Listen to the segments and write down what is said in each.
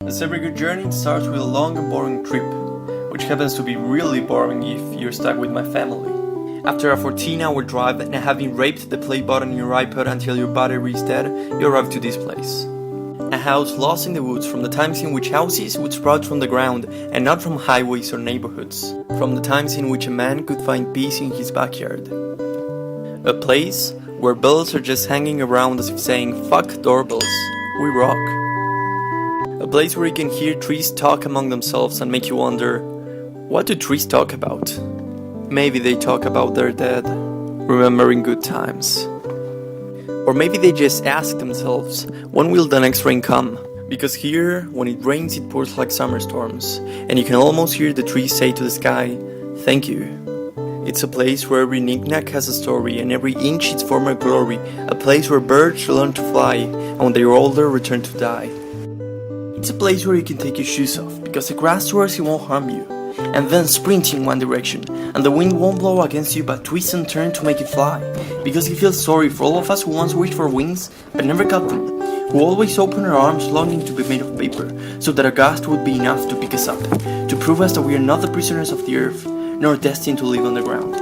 As every good journey, it starts with a long and boring trip, which happens to be really boring if you're stuck with my family. After a 14-hour drive and having raped the play button in your iPod until your battery is dead, you arrive to this place. A house lost in the woods from the times in which houses would sprout from the ground and not from highways or neighborhoods. From the times in which a man could find peace in his backyard. A place where bells are just hanging around as if saying, "Fuck doorbells, we rock." A place where you can hear trees talk among themselves and make you wonder, what do trees talk about? Maybe they talk about their dead, remembering good times. Or maybe they just ask themselves, when will the next rain come? Because here, when it rains, it pours like summer storms, and you can almost hear the trees say to the sky, "Thank you." It's a place where every knick-knack has a story, and every inch its former glory. A place where birds learn to fly, and when they are older, return to die. It's a place where you can take your shoes off, because the grass swears it won't harm you, and then sprint in one direction, and the wind won't blow against you but twist and turn to make you fly, because you feel sorry for all of us who once wished for wings but never got them, who always open our arms longing to be made of paper, so that a gust would be enough to pick us up, to prove us that we are not the prisoners of the earth, nor destined to live on the ground.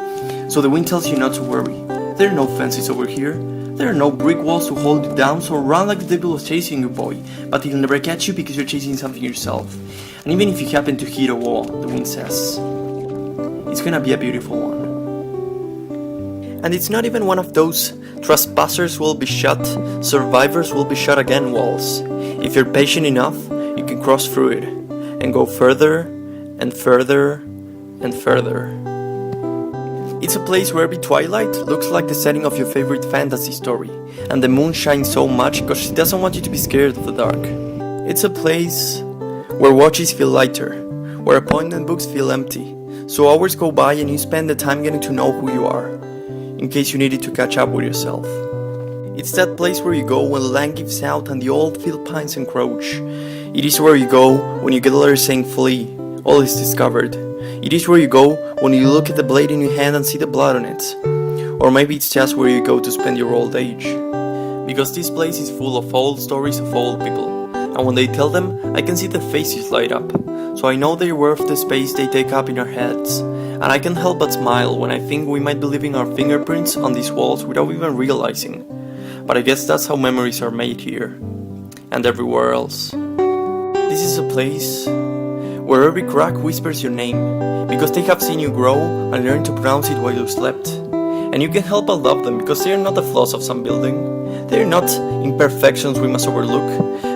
So the wind tells you not to worry. There are no fences over here. There are no brick walls to hold you down, so run like the devil was chasing you, boy, but he'll never catch you because you're chasing something yourself. And even if you happen to hit a wall, the wind says, it's gonna be a beautiful one. And it's not even one of those trespassers will be shot, survivors will be shot again walls. If you're patient enough, you can cross through it, and go further, and further, and further. It's a place where every twilight looks like the setting of your favorite fantasy story, and the moon shines so much because she doesn't want you to be scared of the dark. It's a place where watches feel lighter, where appointment books feel empty, so hours go by and you spend the time getting to know who you are, in case you needed to catch up with yourself. It's that place where you go when the land gives out and the old field pines encroach. It is where you go when you get a letter saying flee, all is discovered. It is where you go when you look at the blade in your hand and see the blood on it. Or maybe it's just where you go to spend your old age. Because this place is full of old stories of old people, and when they tell them, I can see their faces light up. So I know they're worth the space they take up in our heads. And I can't help but smile when I think we might be leaving our fingerprints on these walls without even realizing. But I guess that's how memories are made here, and everywhere else. This is a place where every crack whispers your name, because they have seen you grow and learn to pronounce it while you slept. And you can help but love them, because they are not the flaws of some building. They are not imperfections we must overlook,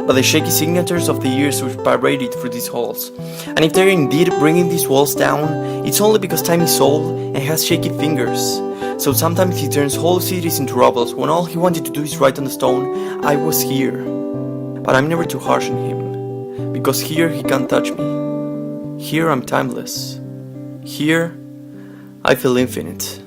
but the shaky signatures of the years which paraded through these halls. And if they are indeed bringing these walls down, it's only because time is old and has shaky fingers. So sometimes he turns whole cities into rubbles when all he wanted to do is write on the stone, I was here. But I'm never too harsh on him, because here he can't touch me. Here I'm timeless. Here I feel infinite.